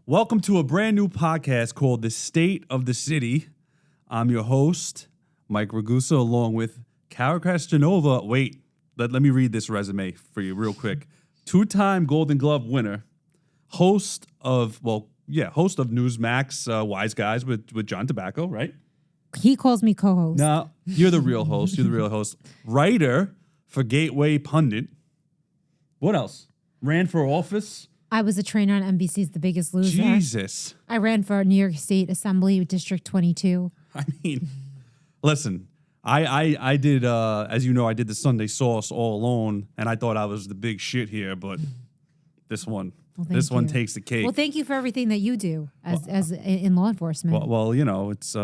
Welcome to a brand new podcast called The State of the City. I'm your host, Mike Ragusa, along with Cara, Castronuova. Wait, let me read this resume for you real quick. Two-time Golden Glove winner, host of Newsmax Wise Guys with John Tobacco, right? He calls me co-host. No, you're the real host. You're the real host. Writer for Gateway Pundit. What else? Ran for office. I was a trainer on NBC's The Biggest Loser. Jesus. I ran for New York State Assembly District 22. I mean, listen, I did, as you know, I did the Sunday Sauce all alone, and I thought I was the big shit here, but this one takes the cake. Well, thank you for everything that you do as in law enforcement. Well, you know, it's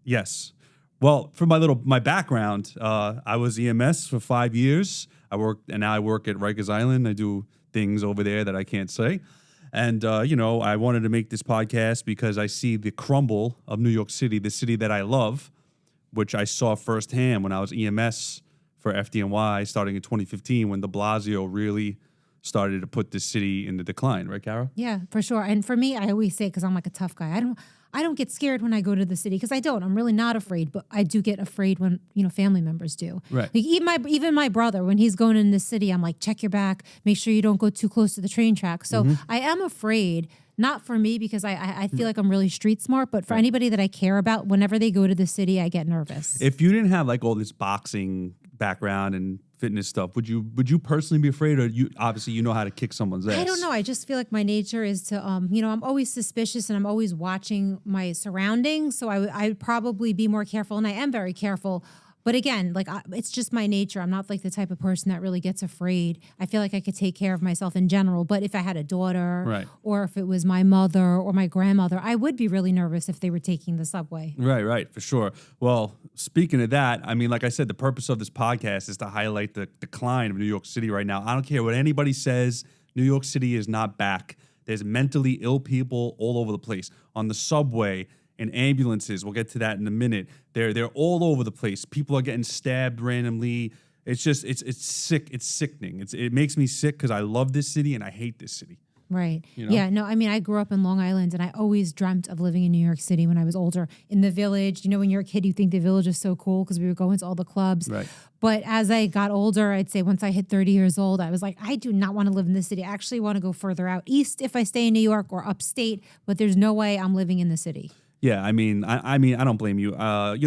yes. Well, for my background, I was EMS for 5 years. Now I work at Rikers Island. I do things over there that I can't say. And, I wanted to make this podcast because I see the crumble of New York City, the city that I love, which I saw firsthand when I was EMS for FDNY starting in 2015 when de Blasio really started to put this city in the decline. Right, Cara? Yeah, for sure. And for me, I always say, because I'm like a tough guy, I don't get scared when I go to the city because I don't. I'm really not afraid, but I do get afraid when, family members do. Right. Like even my brother, when he's going in the city, I'm like, check your back, make sure you don't go too close to the train track. So I am afraid, not for me because I feel like I'm really street smart, but for anybody that I care about, whenever they go to the city, I get nervous. If you didn't have like all this boxing background and fitness stuff, would you personally be afraid, or you obviously know how to kick someone's ass? I don't know. I just feel like my nature is to, I'm always suspicious and I'm always watching my surroundings. So I'd probably be more careful, and I am very careful. But again, it's just my nature. I'm not like the type of person that really gets afraid. I feel like I could take care of myself in general. But if I had a daughter, right, or if it was my mother or my grandmother, I would be really nervous if they were taking the subway. Right, for sure. Well, speaking of that, I mean, like I said, the purpose of this podcast is to highlight the decline of New York City right now. I don't care what anybody says. New York City is not back. There's mentally ill people all over the place. On the subway, in ambulances, we'll get to that in a minute. They're all over the place. People are getting stabbed randomly. It's just it's sick. It's sickening. It makes me sick because I love this city and I hate this city. Right. Yeah. No, I mean, I grew up in Long Island and I always dreamt of living in New York City when I was older. In the Village, when you're a kid, you think the Village is so cool because we were going to all the clubs. Right. But as I got older, I'd say once I hit 30 years old, I was like, I do not want to live in the city. I actually want to go further out east if I stay in New York or upstate, but there's no way I'm living in the city. Yeah, I mean, I don't blame you. I'm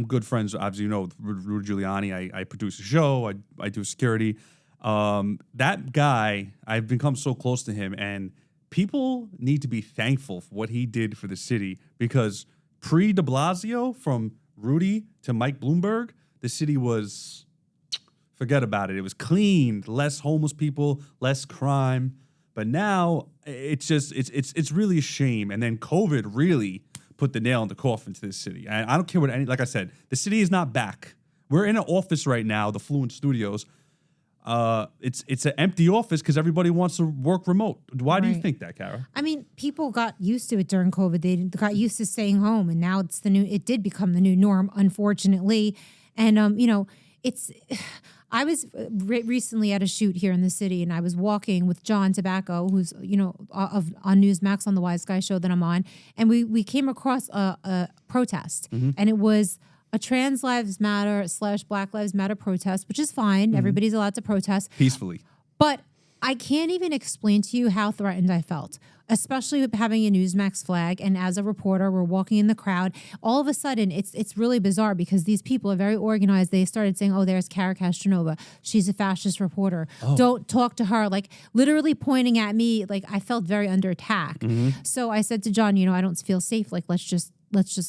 good friends, obviously, with Rudy Giuliani. I produce a show. I do security. That guy, I've become so close to him, and people need to be thankful for what he did for the city, because pre-de Blasio, from Rudy to Mike Bloomberg, the city was, forget about it. It was clean, less homeless people, less crime. But now it's really a shame. And then COVID really put the nail in the coffin to this city. And I don't care like I said, the city is not back. We're in an office right now, the Fluent Studios. It's an empty office because everybody wants to work remote. Why do you think that, Cara? I mean, people got used to it during COVID. They got used to staying home, and now it did become the new norm, unfortunately. And I was recently at a shoot here in the city, and I was walking with John Tobacco, who's, on Newsmax on the Wise Guy show that I'm on. And we came across a protest, and it was a Trans Lives Matter / Black Lives Matter protest, which is fine. Everybody's allowed to protest peacefully. But I can't even explain to you how threatened I felt, especially with having a Newsmax flag. And as a reporter, we're walking in the crowd. All of a sudden, it's really bizarre because these people are very organized. They started saying, oh, there's Cara Castronuova. She's a fascist reporter. Oh. Don't talk to her. Like literally pointing at me. Like I felt very under attack. So I said to John, I don't feel safe. Like let's just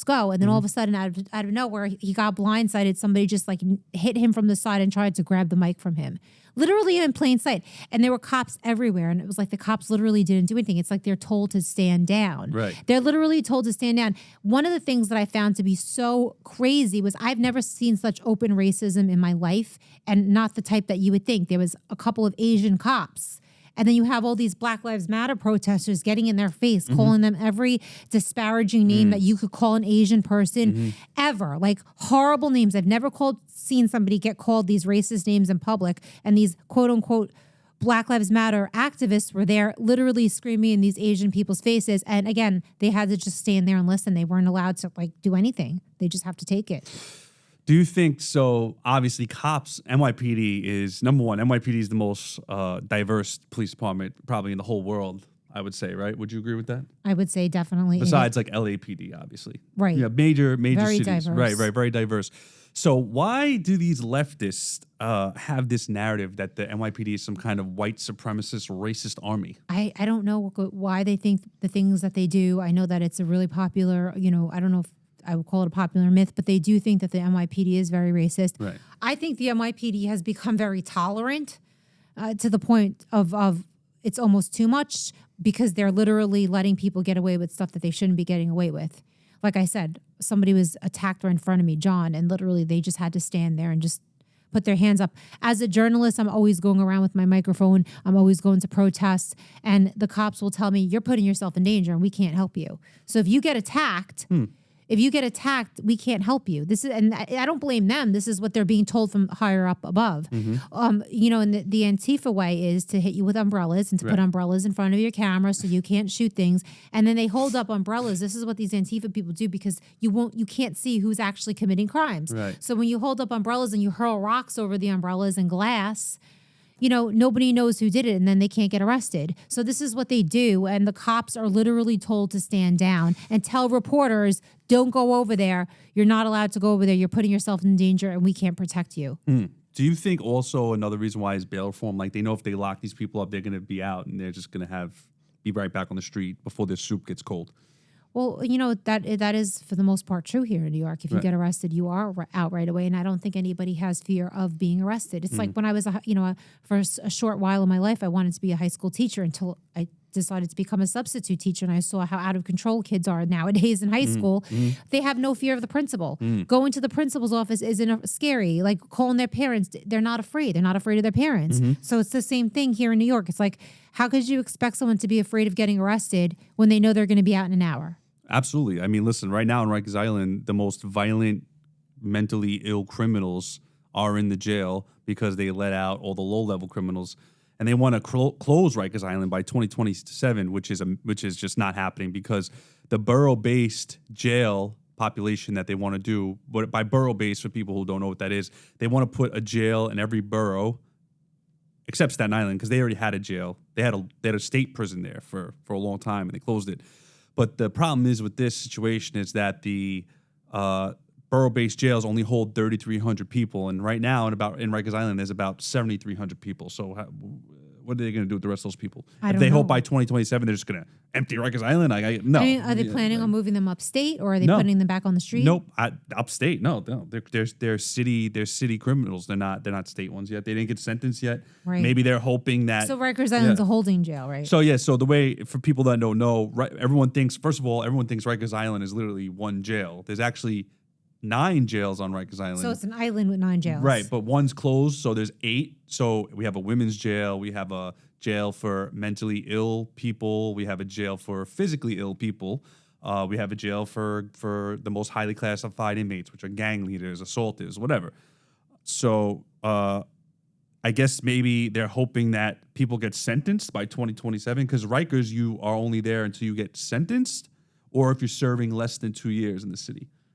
go. And then all of a sudden, out of nowhere, he got blindsided. Somebody just like hit him from the side and tried to grab the mic from him. Literally in plain sight. And there were cops everywhere. And it was like the cops literally didn't do anything. It's like they're told to stand down. Right. They're literally told to stand down. One of the things that I found to be so crazy was I've never seen such open racism in my life, and not the type that you would think. There was a couple of Asian cops. And then you have all these Black Lives Matter protesters getting in their face, calling them every disparaging name that you could call an Asian person ever. Like horrible names. I've never seen somebody get called these racist names in public, and these quote unquote Black Lives Matter activists were there literally screaming in these Asian people's faces. And again, they had to just stand there and listen. They weren't allowed to like do anything. They just have to take it. Do you think so? Obviously, cops, NYPD is number one. NYPD is the most diverse police department probably in the whole world, I would say, right? Would you agree with that? I would say definitely. Besides like LAPD, obviously. Right. Yeah, major Very cities. diverse. Right, very diverse. So why do these leftists have this narrative that the NYPD is some kind of white supremacist, racist army? I don't know why they think the things that they do. I know that it's a really popular, I don't know if I would call it a popular myth, but they do think that the NYPD is very racist. Right. I think the NYPD has become very tolerant to the point of it's almost too much because they're literally letting people get away with stuff that they shouldn't be getting away with. Like I said, somebody was attacked right in front of me, John, and literally they just had to stand there and just put their hands up. As a journalist, I'm always going around with my microphone. I'm always going to protests, and the cops will tell me, you're putting yourself in danger and we can't help you. So if you get attacked, we can't help you. This is, and I don't blame them. This is what they're being told from higher up above. And the Antifa way is to hit you with umbrellas and to put umbrellas in front of your camera so you can't shoot things. And then they hold up umbrellas. This is what these Antifa people do because you can't see who's actually committing crimes. Right. So when you hold up umbrellas and you hurl rocks over the umbrellas and glass, nobody knows who did it, and then they can't get arrested. So this is what they do, and the cops are literally told to stand down and tell reporters, don't go over there. You're not allowed to go over there. You're putting yourself in danger, and we can't protect you. Do you think also another reason why is bail reform? Like they know if they lock these people up, they're going to be out, and they're just going to be right back on the street before their soup gets cold. Well, that is for the most part true here in New York. If you get arrested, you are out right away, and I don't think anybody has fear of being arrested. It's like when I was, for a short while in my life, I wanted to be a high school teacher until I decided to become a substitute teacher, and I saw how out of control kids are nowadays in high school. They have no fear of the principal. Going to the principal's office isn't scary. Like calling their parents, they're not afraid. They're not afraid of their parents. So it's the same thing here in New York. It's like, how could you expect someone to be afraid of getting arrested when they know they're going to be out in an hour? Absolutely. I mean, listen, right now in Rikers Island, the most violent, mentally ill criminals are in the jail because they let out all the low-level criminals. And they want to close Rikers Island by 2027, which is just not happening because the borough-based jail population that they want to do, but by borough-based, for people who don't know what that is, they want to put a jail in every borough except Staten Island because they already had a jail. They had a state prison there for a long time, and they closed it. But the problem is with this situation is that the borough-based jails only hold 3,300 people, and right now in Rikers Island there's about 7,300 people. So what are they going to do with the rest of those people? If they hope by 2027 they're just going to empty Rikers Island, no. I mean, are they planning on moving them upstate, or are they putting them back on the street? Nope, upstate. No, they're city criminals. They're not state ones yet. They didn't get sentenced yet. Right. Maybe they're hoping that. So Rikers Island's a holding jail, right? So the way, for people that don't know, everyone thinks Rikers Island is literally one jail. There's actually 9 jails on Rikers Island. So it's an island with 9 jails. Right, but one's closed, so there's 8. So we have a women's jail, we have a jail for mentally ill people, we have a jail for physically ill people, we have a jail for the most highly classified inmates, which are gang leaders, assaulters, whatever. So I guess maybe they're hoping that people get sentenced by 2027, because Rikers, you are only there until you get sentenced, or if you're serving less than 2 years in the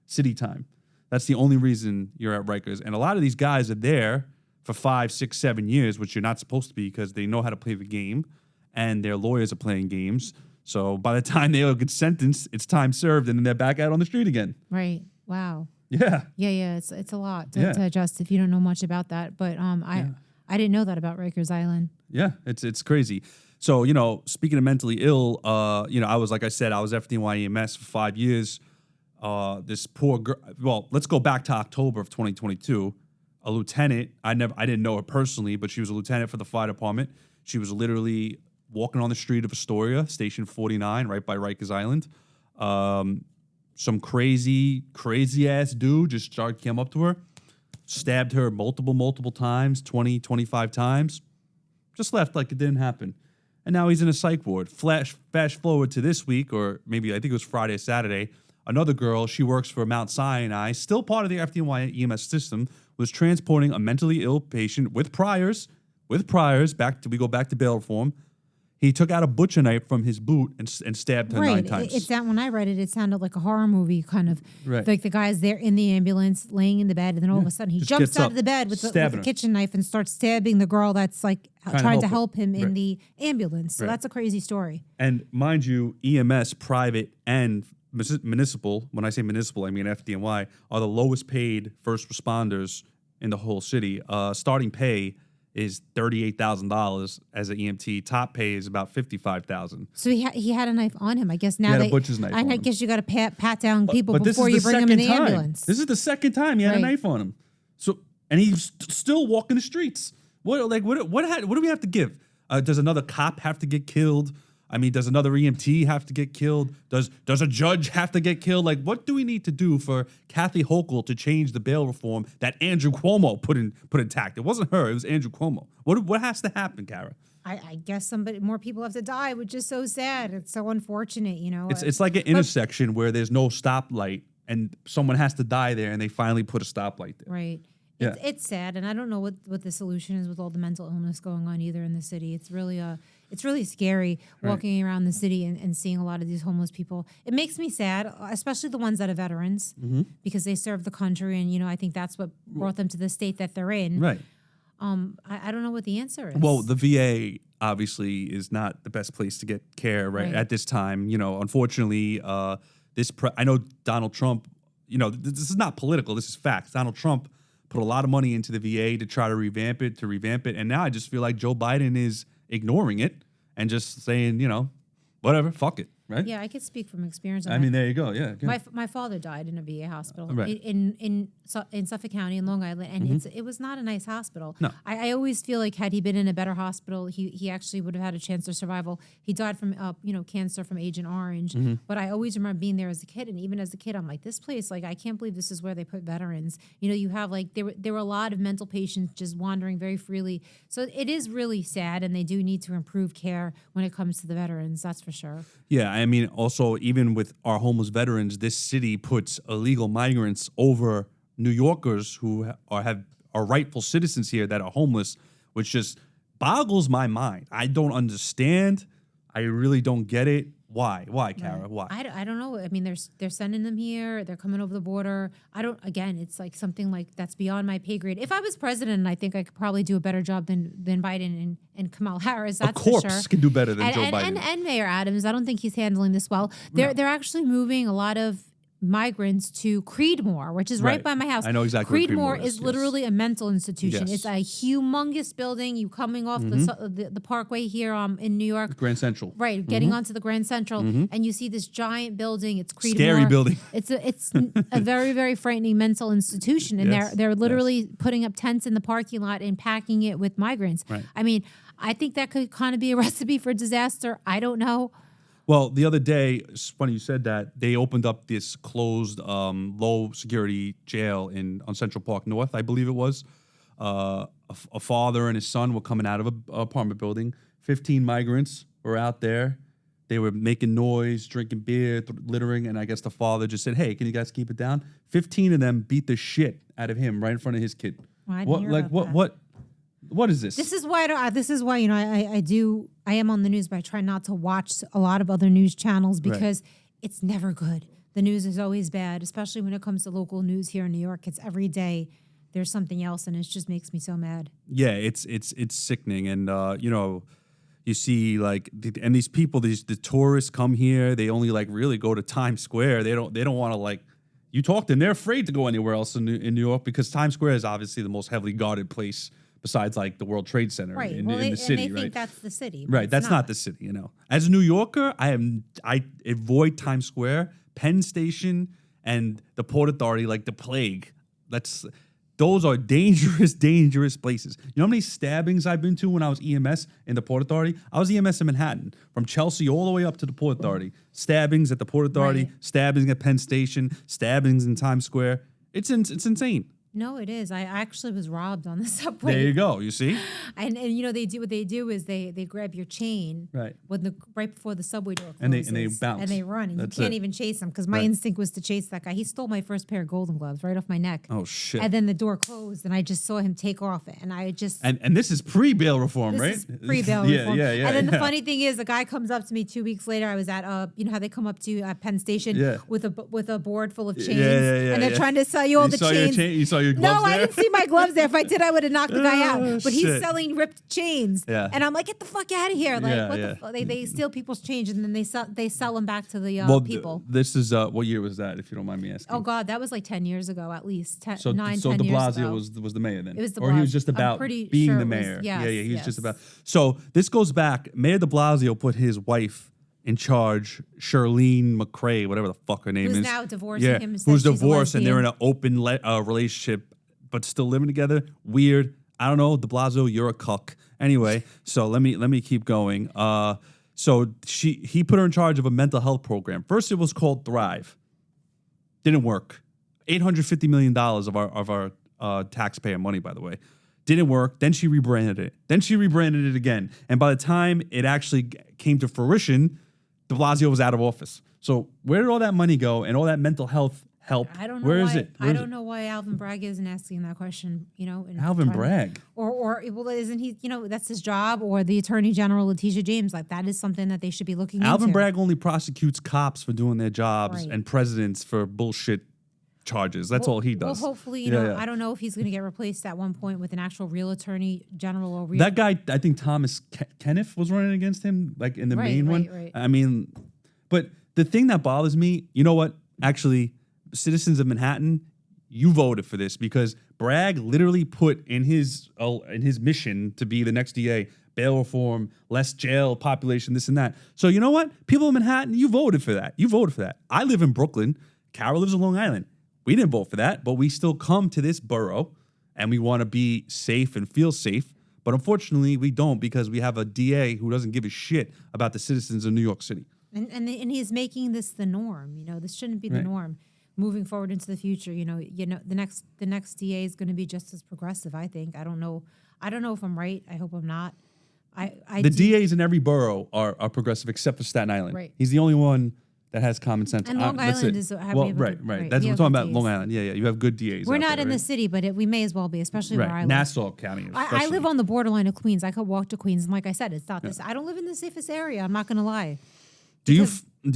city time. That's the only reason you're at Rikers. And a lot of these guys are there for 5, 6, 7 years, which you're not supposed to be because they know how to play the game and their lawyers are playing games. So by the time they all get sentenced, it's time served and then they're back out on the street again. Right. Wow. Yeah. Yeah. It's a lot to adjust if you don't know much about that. But I didn't know that about Rikers Island. Yeah, it's crazy. So, speaking of mentally ill, I was, like I said, I was FDNY EMS for 5 years. This poor girl, well, let's go back to October of 2022. A lieutenant, I didn't know her personally, but she was a lieutenant for the fire department. She was literally walking on the street of Astoria, Station 49, right by Rikers Island. Some crazy ass dude just came up to her, stabbed her multiple times, 20, 25 times, just left like it didn't happen. And now he's in a psych ward. Flash forward to this week, or maybe I think it was Friday or Saturday. Another girl, she works for Mount Sinai, still part of the FDNY EMS system, was transporting a mentally ill patient with priors, with priors. We go back to bail reform. He took out a butcher knife from his boot and stabbed her 9 times. It's that when I read it, it sounded like a horror movie kind of. Right. Like the guy's there in the ambulance, laying in the bed, and then all of a sudden he Just jumps gets out up, of the bed with stabbing a her. kitchen knife and starts stabbing the girl that's like trying to help him in the ambulance. So Right. that's a crazy story. And mind you, EMS, private and municipal, when I say municipal, I mean FDNY, are the lowest paid first responders in the whole city. Starting pay is $38,000 as an EMT. Top pay is about $55,000. So he had a knife on him. I guess now He had a butcher's knife on I him. guess you got to pat down people But this before is you the bring them in the second time. ambulance. This is the second time he had a Right. knife on him. So, and he's still walking the streets. What do we have to give? Does another cop have to get killed? I mean, does another EMT have to get killed? Does a judge have to get killed? Like, what do we need to do for Kathy Hochul to change the bail reform that Andrew Cuomo put intact? It wasn't her; it was Andrew Cuomo. What has to happen, Cara? I guess more people have to die, which is so sad. It's so unfortunate, you know. It's like an intersection where there's no stoplight and someone has to die there, and they finally put a stoplight there. Right. Yeah. It's sad, and I don't know what the solution is with all the mental illness going on either in the city. It's really scary walking around the city and seeing a lot of these homeless people. It makes me sad, especially the ones that are veterans, because they serve the country, and I think that's what brought them to the state that they're in. Right. I don't know what the answer is. Well, the VA obviously is not the best place to get care right at this time. Unfortunately, I know Donald Trump. This is not political. This is facts. Donald Trump put a lot of money into the VA to try to revamp it, and now I just feel like Joe Biden is ignoring it and just saying, whatever, fuck it, right? Yeah, I could speak from experience. I mean, there you go. Yeah. My father died in a VA hospital Right. in Suffolk County in Long Island, and it was not a nice hospital. No. I always feel like had he been in a better hospital, he actually would have had a chance of survival. He died from cancer from Agent Orange, but I always remember being there as a kid, and even as a kid, I'm like, this place, like, I can't believe this is where they put veterans. You have like there were a lot of mental patients just wandering very freely. So it is really sad, and they do need to improve care when it comes to the veterans. That's for sure. Yeah, I mean, also, even with our homeless veterans, this city puts illegal migrants over New Yorkers who are rightful citizens here that are homeless, which just boggles my mind. I don't understand. I really don't get it. Why? Why, Cara? Why? I don't know. I mean, they're sending them here. They're coming over the border. Again, it's like something like that's beyond my pay grade. If I was president, I think I could probably do a better job than Biden and Kamala Harris. That's a corpse for sure. can do better than Joe Biden. And Mayor Adams. I don't think he's handling this well. They're actually moving a lot of migrants to Creedmoor, which is right by my house. I know exactly what Creedmoor Creedmoor is is, literally a mental institution. Yes. It's a humongous building. You coming off the parkway here in New York. Grand Central. Right, getting onto the Grand Central, and you see this giant building. It's Creedmoor. Scary building. It's a very, very frightening mental institution, and Yes, they're literally putting up tents in the parking lot and packing it with migrants. Right. I mean, I think that could kind of be a recipe for disaster. I don't know. Well, the other day, it's funny you said that, they opened up this closed, low security jail on Central Park North, I believe it was. A father and his son were coming out of an apartment building. 15 migrants were out there. They were making noise, drinking beer, littering, and I guess the father just said, "Hey, can you guys keep it down?" 15 of them beat the shit out of him right in front of his kid. Well, I didn't hear about that. What is this? This is why I am on the news, but I try not to watch a lot of other news channels because it's never good. The news is always bad, especially when it comes to local news here in New York. It's every day there's something else, and it just makes me so mad. Yeah, it's sickening, and you see and these people, the tourists come here. They only really go to Times Square. They don't want to You talk to them, they're afraid to go anywhere else in New York because Times Square is obviously the most heavily guarded place besides the World Trade Center in the city, and they think that's the city. Right, that's not the city, As a New Yorker, I avoid Times Square, Penn Station, and the Port Authority like the plague. Those are dangerous, dangerous places. You know how many stabbings I've been to when I was EMS in the Port Authority? I was EMS in Manhattan, from Chelsea all the way up to the Port Authority. Stabbings at the Port Authority, stabbings at Penn Station, stabbings in Times Square. It's insane. No, it is. I actually was robbed on the subway. There you go. You see? And you know what they do is they grab your chain Right. right before the subway door And closes, they bounce. and they run, and That's you can't it. even chase them because my Right. instinct was to chase that guy. He stole my first pair of Golden Gloves right off my neck. Oh shit. And then the door closed, and I just saw him take off, and I just And this is pre-bail reform, this right? is pre-bail Yeah, reform. yeah, yeah. And then the yeah. funny thing is, the guy comes up to me 2 weeks later. I was at you know how they come up to Penn Station Yeah. with a board full of chains, yeah, and they're yeah. trying to sell you all the saw your chains. chain? You saw your No, gloves I there? didn't see my gloves there. If I did, I would have knocked the guy out. But he's shit. selling ripped chains. Yeah. And I'm like, get the fuck out of here. Like, Yeah, what yeah. the fuck? They steal people's change and then they sell them back to the people. This is what year was that, if you don't mind me asking? Oh God, that was like 10 years ago at least. 10 So 10 De years Blasio ago. was the mayor then? It was de Or he was Blasio. just I'm about pretty being sure the it was- mayor. yes, yeah, he was just yes. about. So this goes back. Mayor de Blasio put his wife in charge, Charlene McRae, whatever the fuck her name Who's is. now divorcing him and said who's she's a divorced and they're in lesbian. an open relationship, but still living together. Weird. I don't know, de Blasio, you're a cuck. Anyway, so let me keep going. So he put her in charge of a mental health program. First, it was called Thrive. Didn't work. $850 million of our taxpayer money, by the way. Didn't work. Then she rebranded it. Then she rebranded it again. And by the time it actually came to fruition, de Blasio was out of office. So where did all that money go and all that mental health help? I don't know Where why, is it? I don't know why Alvin Bragg isn't asking that question, you know. and Alvin trying- Bragg. Or well, isn't he, you know, that's his job, or the Attorney General, Letitia James, like that is something that they should be looking Alvin into. Bragg only prosecutes cops for doing their jobs Right. and presidents for bullshit charges. That's all he does. Well, hopefully, you Yeah, know, yeah. I don't know if he's going to get replaced at one point with an actual real Attorney General or real. That guy, I think Thomas Kenneth was running against him, like in the Right, main one. right. I mean, but the thing that bothers me, you know what? Actually, citizens of Manhattan, you voted for this because Bragg literally put in his mission to be the next DA, bail reform, less jail population, this and that. So you know what? People in Manhattan, you voted for that. You voted for that. I live in Brooklyn. Cara lives in Long Island. We didn't vote for that, but we still come to this borough and we want to be safe and feel safe. But unfortunately, we don't because we have a DA who doesn't give a shit about the citizens of New York City. And he's making this the norm. You know, this shouldn't be the Right. norm moving forward into the future. You know, the next DA is going to be just as progressive. I think. I don't know if I'm right. I hope I'm not. The DAs in every borough are progressive except for Staten Island. Right. He's the only one that has common sense. And Long That's Island it. is we well, have a right, good- right. right, That's we what I'm have talking good about. Long DAs. Island. Yeah, yeah. You have good DAs. We're out not there, in right? the city, but we may as well be, especially where I Right, live. Nassau County. I especially. live on the borderline of Queens. I could walk to Queens, and like I said, it's not this. I don't live in the safest area. I'm not going to lie. Do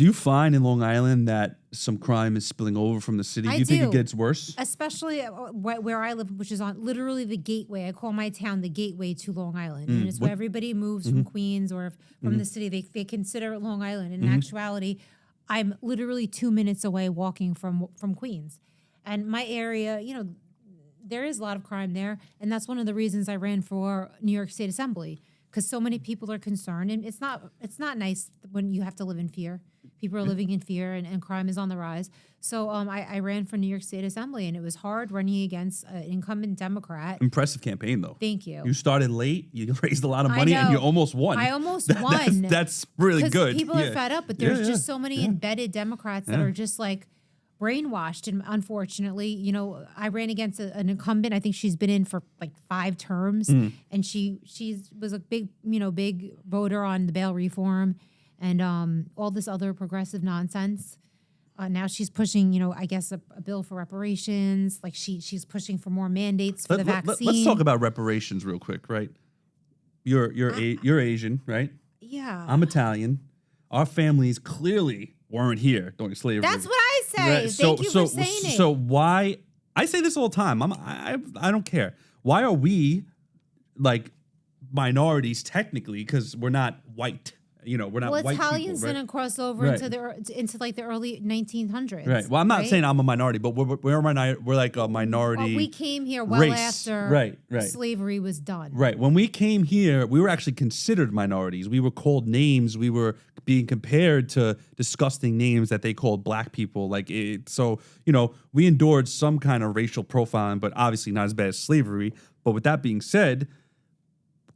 you find in Long Island that some crime is spilling over from the city? I Do you think it do. gets worse? Especially where I live, which is on literally the gateway. I call my town the gateway to Long Island. And it's where everybody moves from Queens or from the city. They consider it Long Island. In actuality, I'm literally 2 minutes away walking from Queens. And my area, you know, there is a lot of crime there. And that's one of the reasons I ran for New York State Assembly, because so many people are concerned. And it's not nice when you have to live in fear. People are living in fear and crime is on the rise. So I ran for New York State Assembly, and it was hard running against an incumbent Democrat. Impressive campaign, though. Thank you. You started late. You raised a lot of I money, and know. you almost won. I almost won. That's really 'Cause good. People are fed up, but there's just so many yeah. embedded Democrats that Yeah. are just like brainwashed. And unfortunately, you know, I ran against an incumbent. I think she's been in for like 5 terms, and she was a big voter on the bail reform and all this other progressive nonsense. Now she's pushing, you know, I guess a bill for reparations. Like she's pushing for more mandates for the vaccine. Let's talk about reparations real quick, right? You're Asian, right? Yeah. I'm Italian. Our families clearly weren't here during slavery. That's what I say. Right, Thank you for saying it. So why? I say this all the time. I don't care. Why are we like minorities technically? Because we're not white. You know, we're not white Italians people, right? didn't cross over Right. into like the early 1900s. Right. Well, I'm not right? saying I'm a minority, but we're like a minority. Well, we came here well race. after Right. slavery was done. Right. When we came here, we were actually considered minorities. We were called names. We were being compared to disgusting names that they called black people. Like it. So, you know, we endured some kind of racial profiling, but obviously not as bad as slavery. But with that being said,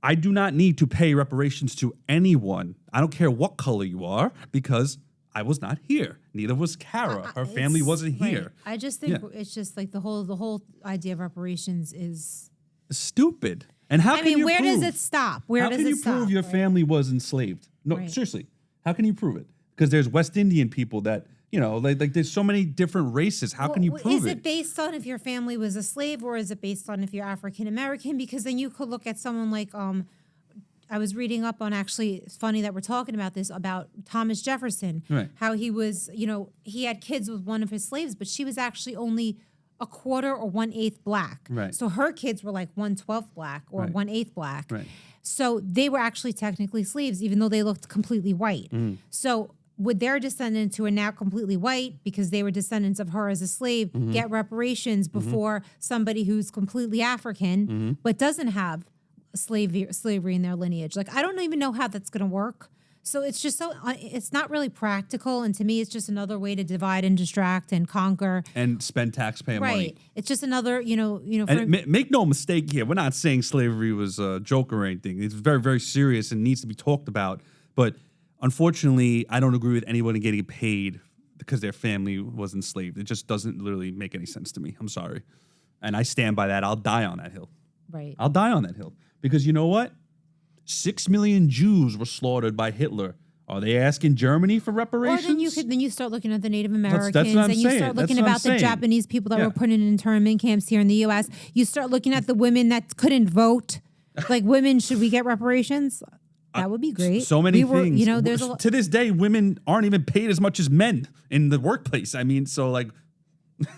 I do not need to pay reparations to anyone. I don't care what color you are, because I was not here. Neither was Cara. Her family wasn't right. here. I just think it's just like the whole idea of reparations is Stupid. And how can you where prove? does it stop? Where how does can it you stop? prove your right? family was enslaved? No, Right. seriously. How can you prove it? Because there's West Indian people that, like there's so many different races. How can you prove Is it? it based on if your family was a slave, or is it based on if you're African American? Because then you could look at someone like I was reading up on, actually, it's funny that we're talking about this, about Thomas Jefferson, Right. how he was, he had kids with one of his slaves, but she was actually only a quarter or 1/8 black. Right. So her kids were like 1/12 black or Right. 1/8 black. Right. So they were actually technically slaves, even though they looked completely white. So would their descendants, who are now completely white because they were descendants of her as a slave, get reparations before somebody who's completely African but doesn't have slavery in their lineage? Like, I don't even know how that's going to work. So it's just it's not really practical. And to me, it's just another way to divide and distract and conquer. And spend taxpayer money. Right. It's just another, And make no mistake here, we're not saying slavery was a joke or anything. It's very, very serious and needs to be talked about. But unfortunately, I don't agree with anyone getting paid because their family was enslaved. It just doesn't literally make any sense to me. I'm sorry. And I stand by that. I'll die on that hill. Right. I'll die on that hill. Because you know what? 6 million Jews were slaughtered by Hitler. Are they asking Germany for reparations? Or then you start looking at the Native Americans, what I'm and you saying. start looking That's what I'm about the saying. Japanese people that Yeah. were put in internment camps here in the U.S. You start looking at the women that couldn't vote. Like, women, should we get reparations? That would be great. So many things. There's a lot. To this day, women aren't even paid as much as men in the workplace. I mean, so like,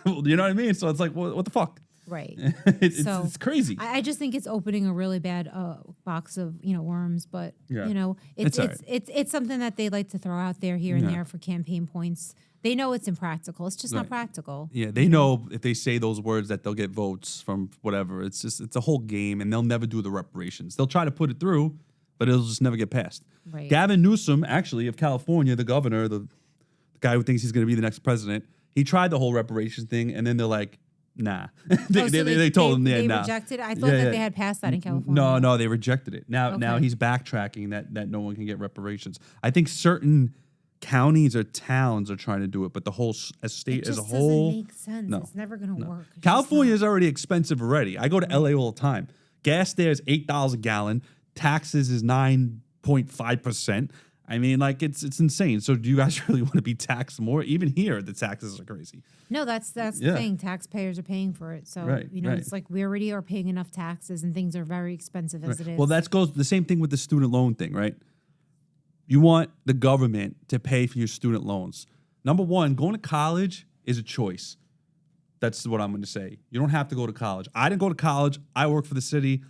you know what I mean? So it's like, what the fuck? Right. It's crazy. I just think it's opening a really bad box of worms, but Yeah. it's It's all it's something that they like to throw out there here and Yeah. there for campaign points. They know it's impractical. It's just not Right. practical. Yeah, they know if they say those words that they'll get votes from whatever. It's a whole game, and they'll never do the reparations. They'll try to put it through, but it'll just never get passed. Right. Gavin Newsom, actually, of California, the governor, the guy who thinks he's going to be the next president, he tried the whole reparations thing, and then they're like, nah. they told him, they nah. rejected it. I thought that they had passed that in California. No, they rejected it. Now Okay. he's backtracking that no one can get reparations. I think certain counties or towns are trying to do it, but the whole state as a whole, doesn't make sense. no. It's never going to work. It's just California not. is already expensive already. I go to LA all the time. Gas there is $8 a gallon. Taxes is 9.5%. I mean, like, it's insane. So do you guys really want to be taxed more? Even here, the taxes are crazy. No, that's the Yeah. thing. Taxpayers are paying for it. So, Right, right. it's like we already are paying enough taxes and things are very expensive as it is. Well, that goes the same thing with the student loan thing, right? You want the government to pay for your student loans. Number one, going to college is a choice. That's what I'm going to say. You don't have to go to college. I didn't go to college. I work for the city.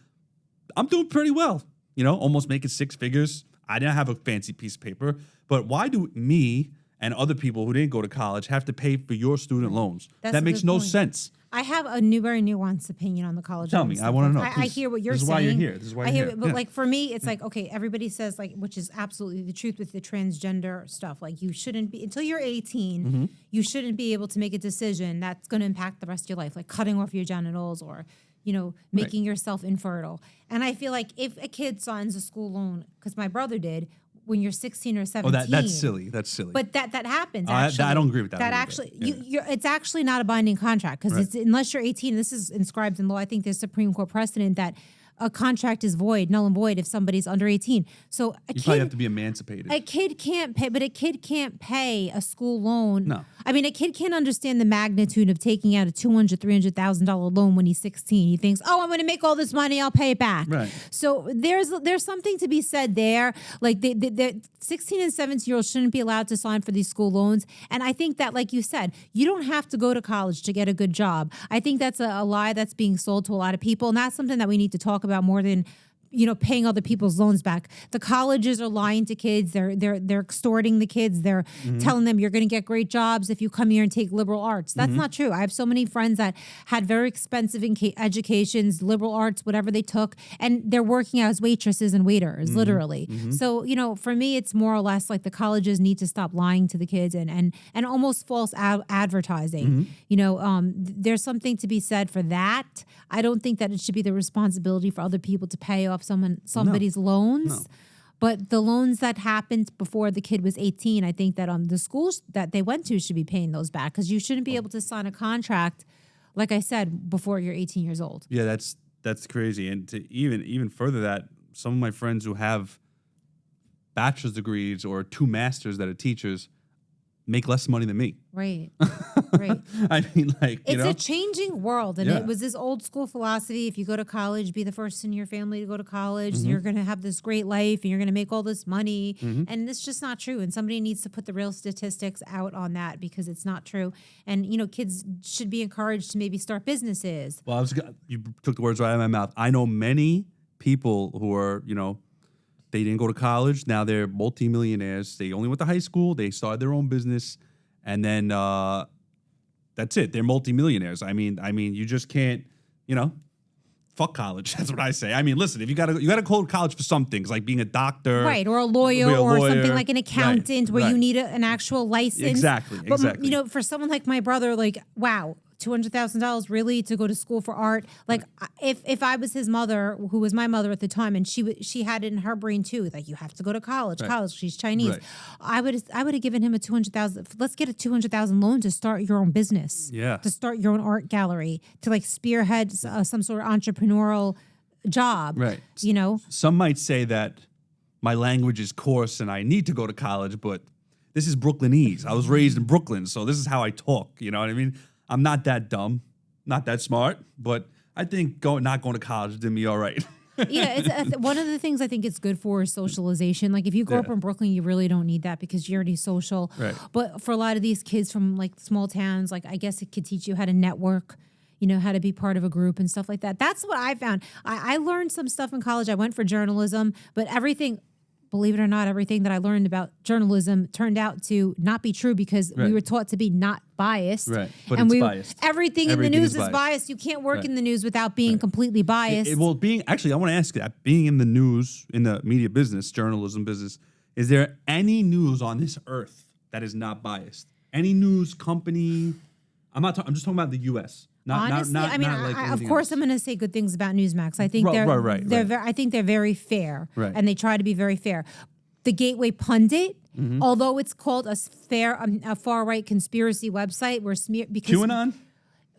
I'm doing pretty well, almost making 6 figures. I didn't have a fancy piece of paper. But why do me and other people who didn't go to college have to pay for your student loans? That's That a makes good no point. sense. I have a very nuanced opinion on the college. Tell loan me. stuff. I wanna know, I please. hear what you're This is saying. why you're here. This is why I you're hear here. it, but Yeah. like for me, it's like, okay, everybody says, like, which is absolutely the truth with the transgender stuff. Like, you shouldn't be, until you're 18, Mm-hmm. you shouldn't be able to make a decision that's going to impact the rest of your life, like cutting off your genitals or making yourself infertile. And I feel like if a kid signs a school loan, because my brother did, when you're 16 or 17. Oh, that's silly. That's silly. But that happens. I Actually, don't agree with that. That I don't actually, agree with that. it's actually not a binding contract because Right. it's unless you're 18. This is inscribed in law. I think there's Supreme Court precedent that a contract is void, null and void, if somebody's under 18. So You probably have to be emancipated. a kid can't pay, but a kid can't pay a school loan. No. I mean, a kid can't understand the magnitude of taking out a $200,000, $300,000 loan when he's 16. He thinks, oh, I'm going to make all this money, I'll pay it back. Right. So there's something to be said there. Like the 16 and 17-year-olds shouldn't be allowed to sign for these school loans. And I think that, like you said, you don't have to go to college to get a good job. I think that's a lie that's being sold to a lot of people. And that's something that we need to talk about more than paying other people's loans back. The colleges are lying to kids. They're extorting the kids. They're telling them you're going to get great jobs if you come here and take liberal arts. That's not true. I have so many friends that had very expensive educations, liberal arts, whatever they took, and they're working as waitresses and waiters, literally. So, for me, it's more or less like the colleges need to stop lying to the kids and almost false advertising. There's something to be said for that. I don't think that it should be the responsibility for other people to pay off somebody's loans. But the loans that happened before the kid was 18, I think that the schools that they went to should be paying those back, because you shouldn't be able to sign a contract, like I said, before you're 18 years old. Yeah, that's crazy. And to even further that, some of my friends who have bachelor's degrees or 2 masters that are teachers make less money than me. Right. Right. I mean, like, it's a changing world. And Yeah. it was this old school philosophy. If you go to college, be the first in your family to go to college. You're going to have this great life and you're going to make all this money. And it's just not true. And somebody needs to put the real statistics out on that, because it's not true. And, kids should be encouraged to maybe start businesses. Well, you took the words right out of my mouth. I know many people who are, they didn't go to college. Now they're multimillionaires. They only went to high school. They started their own business. And then that's it. They're multimillionaires. I mean, you just can't, fuck college. That's what I say. I mean, listen, if you gotta go to college for some things, like being a doctor, right, or a lawyer, or something like an accountant, where you need an actual license. Exactly. But for someone like my brother, like, wow, $200,000 really to go to school for art. Like, if I was his mother, who was my mother at the time, and she had it in her brain too, like, you have to go to college. She's Chinese. Right. I would have given him a $200,000. Let's get a $200,000 loan to start your own business. Yeah. To start your own art gallery, to like spearhead some sort of entrepreneurial job. Right. Some might say that my language is coarse and I need to go to college, but this is Brooklynese. I was raised in Brooklyn, so this is how I talk. You know what I mean? I'm not that dumb, not that smart, but I think not going to college did me all right. Yeah, it's one of the things I think it's good for is socialization. Like, if you grow up in Brooklyn, you really don't need that because you're already social. Right. But for a lot of these kids from like small towns, like, I guess it could teach you how to network, how to be part of a group and stuff like that. That's what I found. I learned some stuff in college. I went for journalism, but believe it or not, everything that I learned about journalism turned out to not be true, because we were taught to be not biased. Right, but it's biased. Everything in the news is biased. You can't work in the news without being completely biased. I want to ask you that. Being in the news, in the media business, journalism business, is there any news on this earth that is not biased? Any news company? I'm just talking about the U.S. Honestly, of course, I'm going to say good things about Newsmax. I think I think they're very fair, and they try to be very fair. The Gateway Pundit, although it's called a far right conspiracy website, because QAnon.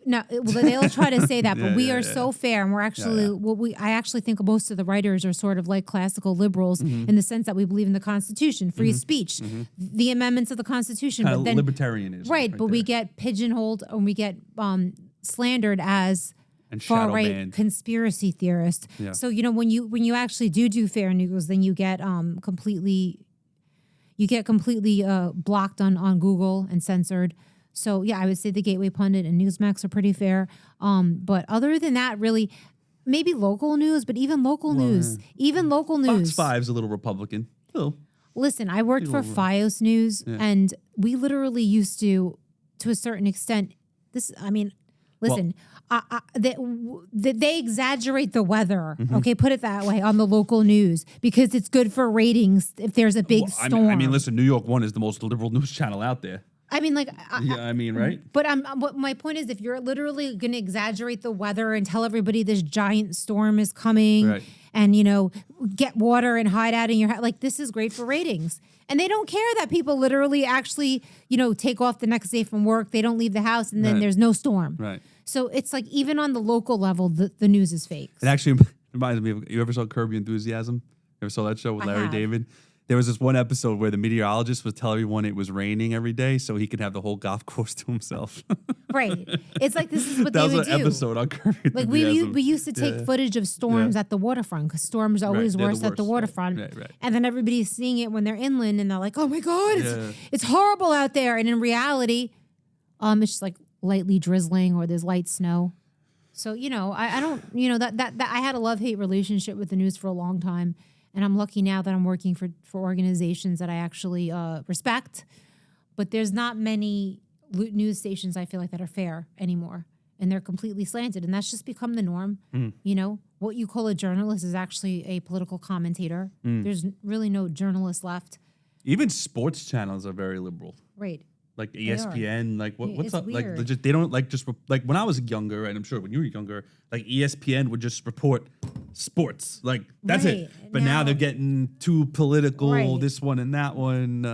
No, they'll try to say that, but we are so fair, and we're actually I actually think most of the writers are sort of like classical liberals in the sense that we believe in the Constitution, free speech, the amendments of the Constitution, but then libertarianism, right? But we get pigeonholed and we get slandered as far-right conspiracy theorists. Yeah. So when you actually do fair news, then you get completely blocked on Google and censored. So yeah, I would say the Gateway Pundit and Newsmax are pretty fair. But other than that, really, maybe local news. But even local news, Fox 5's a little Republican. Listen, I worked for FiOS News, and we literally used to a certain extent. Listen, they exaggerate the weather. Okay, put it that way, on the local news, because it's good for ratings if there's a big storm. Listen, New York One is the most liberal news channel out there. Right? But my point is, if you're literally going to exaggerate the weather and tell everybody this giant storm is coming, and get water and hide out in your house, like, this is great for ratings. And they don't care that people literally actually, take off the next day from work. They don't leave the house, and then there's no storm. Right. So it's like, even on the local level, the news is fake. It actually reminds me of, you ever saw Curb Your Enthusiasm? You ever saw that show with Larry David? There was this one episode where the meteorologist would tell everyone it was raining every day so he could have the whole golf course to himself. Right. It's like, this is what they would do. That was an episode on Curb Your Enthusiasm. We used to take footage of storms at the waterfront, because storms are always worse at the waterfront. Right. And then everybody's seeing it when they're inland, and they're like, oh my God, it's horrible out there. And in reality, it's just like lightly drizzling, or there's light snow. So, I don't, that I had a love-hate relationship with the news for a long time. And I'm lucky now that I'm working for organizations that I actually respect. But there's not many news stations, I feel like, that are fair anymore. And they're completely slanted. And that's just become the norm. What you call a journalist is actually a political commentator. There's really no journalists left. Even sports channels are very liberal. Right. Like ESPN, like what's up? Weird. Like, legit, they don't like just like when I was younger, and I'm sure when you were younger, like ESPN would just report sports. Like that's it. Right. But now they're getting too political. Right. This one and that one.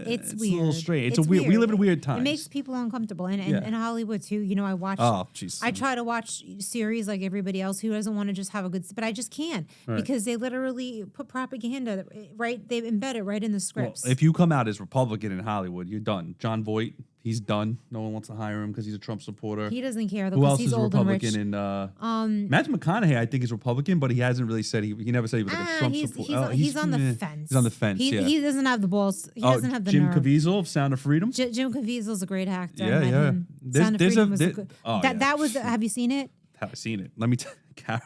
It's A weird. little strange. It's a weird. We live in weird It times. makes people uncomfortable, and Yeah. in Hollywood too. You know, I watch. Oh, jeez. I try to watch series like everybody else who doesn't want to just have a good, but I just can't because they literally put propaganda right. They embed it right in the Well, scripts. if you come out as Republican in Hollywood, you're done. John Voight, he's done. No one wants to hire him because he's a Trump supporter. He doesn't care though Who because else he's is old and rich. Republican? And Matthew McConaughey, I think, is Republican, but he hasn't really said he never said he was like a Trump supporter. He's on the fence. He's on the fence. He doesn't have the balls. He doesn't have the Jim nerve. Caviezel of Sound of Freedom. Jim Caviezel's a great actor. Yeah, I met yeah. him. There's- Sound of there's Freedom a- was there- good. oh, that yeah. was. Have you seen it? Haven't seen it. Let me tell you, Cara,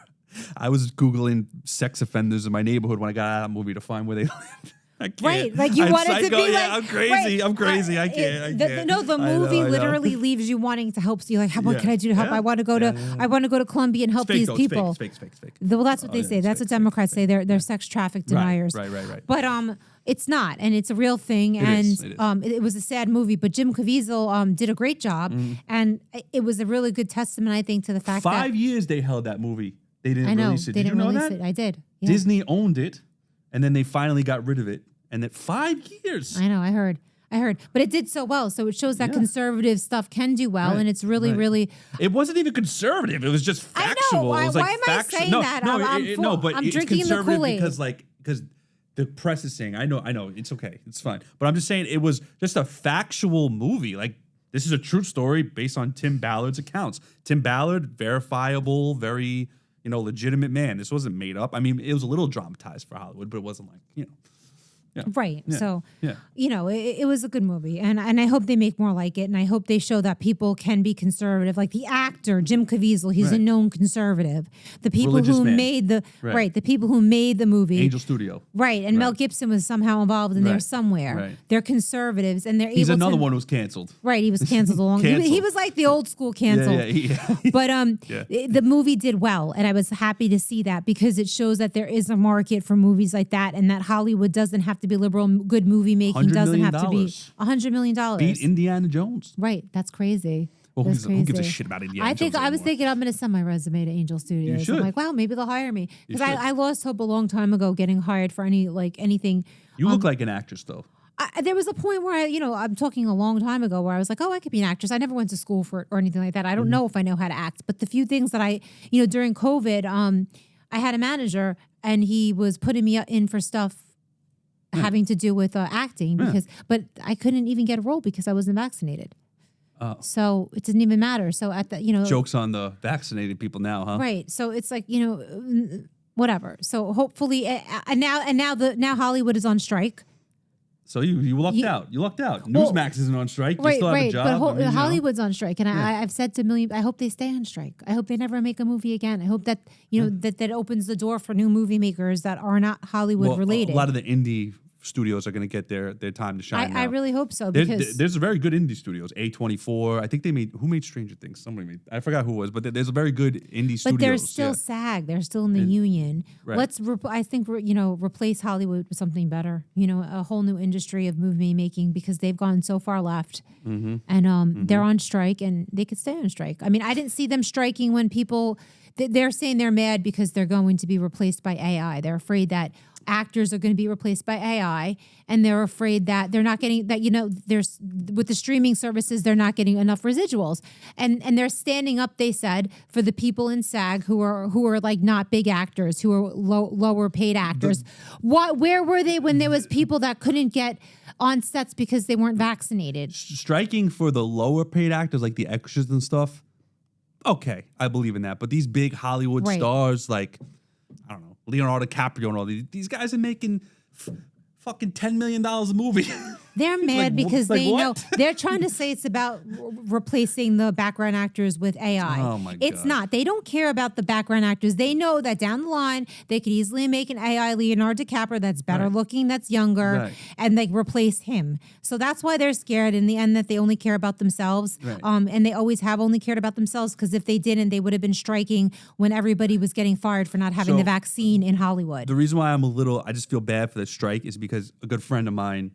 I was Googling sex offenders in my neighborhood when I got out of that movie to find where they lived. I can't. Right, like you I'm wanted psycho. to be Yeah, like, I'm crazy. right. I'm crazy. I can't. I can't. The I know, movie I know. literally leaves you wanting to help. So you're like, what Yeah. can I do to help? Yeah. I want to go to, I want to go to Colombia and help It's fake, these though. It's fake. people. It's fake. It's fake. Well, that's what Oh, they yeah, say. it's That's fake, what Democrats say. They're sex traffic deniers. Right. But it's not, and it's a real thing, It and is. it was a sad movie. But Jim Caviezel did a great job, and it was a really good testament, I think, to the fact 5 years they held that movie. They didn't I know release it. they Did didn't you know release that? it. I did. Yeah. Disney owned it, and then they finally got rid of it. And that 5 years. I know. I heard. But it did so well. So it shows that Yeah. conservative stuff can do well. Right, And it's really, right. really. It wasn't even conservative. It was just I know. factual. Why- It was like why am I factual. saying no, that? No, I'm but I'm it's drinking the conservative Kool-Aid. because the press is saying, I know, it's okay. It's fine. But I'm just saying it was just a factual movie. Like, this is a true story based on Tim Ballard's accounts. Tim Ballard, verifiable, very, legitimate man. This wasn't made up. I mean, it was a little dramatized for Hollywood, but it wasn't like, Yeah. Right. Yeah. So, Yeah. It was a good movie. And I hope they make more like it. And I hope they show that people can be conservative. Like the actor, Jim Caviezel, he's a Right. known conservative. The people Religious who man. made the Right. the people who made the movie. Angel Studio. Right. And Mel Right. Gibson was somehow involved in there Right. somewhere. Right. They're conservatives and they're He's able another to, one who was canceled. Right, he was canceled along. He Canceled. was like the old school canceled. Yeah. But Yeah. the movie did well, and I was happy to see that because it shows that there is a market for movies like that, and that Hollywood doesn't have to be liberal. Good movie making $100 doesn't million. have to be $100 million. Beat Indiana Jones. Right, that's crazy. Well, That's who gives a crazy. shit about Indiana I Jones was anymore? thinking I'm going to send my resume to Angel Studios. should. I'm like, wow, maybe they'll hire me because should. I lost hope a long time ago getting hired for anything. You look like an actress, though. There was a point where I'm talking a long time ago where I was like, oh, I could be an actress. I never went to school for it or anything like that. I don't know if I know how to act, but the few things that during COVID, I had a manager and he was putting me in for stuff having to do with acting but I couldn't even get a role because I wasn't vaccinated. So it didn't even matter. So at the, Jokes on the vaccinated people now, huh? right. So it's like, whatever. So hopefully, and now Hollywood is on strike. So you lucked out. You lucked out. Newsmax isn't on strike. You still have a job. But Hollywood's on strike, and I've said to million. I hope they stay on strike. I hope they never make a movie again. I hope that that opens the door for new movie makers that are not Hollywood related. A lot of the indie studios are going to get their time to shine. I really hope so There's very good indie studios. A24. I think who made Stranger Things? Somebody made. I forgot who it was, but there's a very good indie studios. But they're still SAG. They're still in the union. Right. Let's, replace Hollywood with something better. A whole new industry of movie making because they've gone so far left, and they're on strike and they could stay on strike. I mean, I didn't see them striking when people. They're saying they're mad because they're going to be replaced by AI. They're afraid that actors are going to be replaced by AI, and they're afraid that they're not getting that. There's with the streaming services, they're not getting enough residuals, and they're standing up. They said for the people in SAG who are like not big actors, who are lower paid actors. Where were they when there was people that couldn't get on sets because they weren't vaccinated? Striking for the lower paid actors, like the extras and stuff. Okay, I believe in that. But these big Hollywood stars, like, I don't know, Leonardo DiCaprio and all these guys are making fucking $10 million a movie. They're mad because like they know what? they're trying to say it's about replacing the background actors with AI. Oh my It's God. not. They don't care about the background actors. They know that down the line they could easily make an AI Leonardo DiCaprio that's better looking, that's younger, and they replace him. So that's why they're scared in the end that they only care about themselves. Right. And they always have only cared about themselves because if they didn't, they would have been striking when everybody was getting fired for not having So, the vaccine in Hollywood. The reason why I just feel bad for the strike is because a good friend of mine,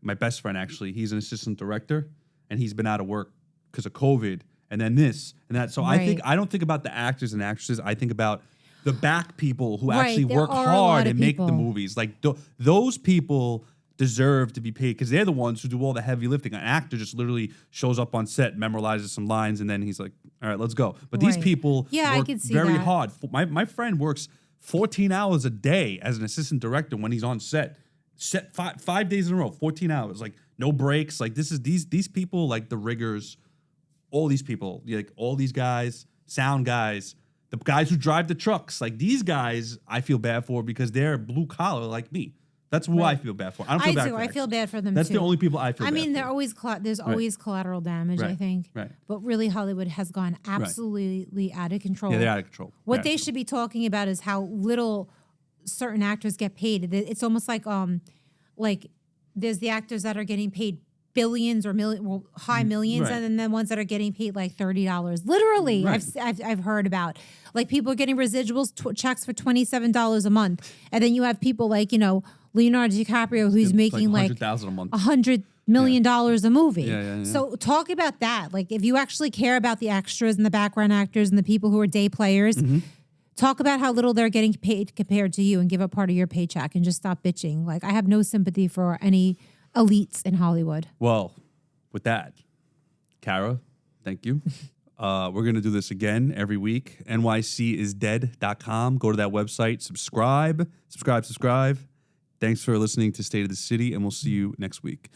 my best friend actually, he's an assistant director and he's been out of work because of COVID and then this and that. So I don't think about the actors and actresses. I think about the back people who Right, actually there work are a lot hard of and make the people. movies. Like those people deserve to be paid because they're the ones who do all the heavy lifting. An actor just literally shows up on set, memorizes some lines, and then he's like, all right, let's go. But these Right. people Yeah, I work could see very that. hard. My friend works 14 hours a day as an assistant director when he's on set. Set 5 days in a row, 14 hours, like no breaks. Like these people, like the riggers, all these people, like all these guys, sound guys, the guys who drive the trucks, like these guys, I feel bad for because they're blue collar like me. That's who I Right. feel bad for. I don't feel I bad do. for I feel actors. bad for them That's too. the only people I feel I bad mean, for. there's always collateral damage, I Right. think. Right. But really, Hollywood has gone absolutely out of control. Yeah, they're out of control. What They're they out of should be talking about is how little certain actors get paid. It's almost like there's the actors that are getting paid billions or high millions, right. and then the ones that are getting paid like $30. Literally, Right. I've heard about like people are getting residuals checks for $27 a month, and then you have people like Leonardo DiCaprio who's It's making like $100,000 a month. $100 million a movie. Yeah. So talk about that. Like if you actually care about the extras and the background actors and the people who are day players, Mm-hmm. talk about how little they're getting paid compared to you and give up part of your paycheck and just stop bitching. Like I have no sympathy for any elites in Hollywood. Well, with that, Cara, thank you. We're going to do this again every week. NYCisdead.com. Go to that website. Subscribe. Thanks for listening to State of the City, and we'll see you next week.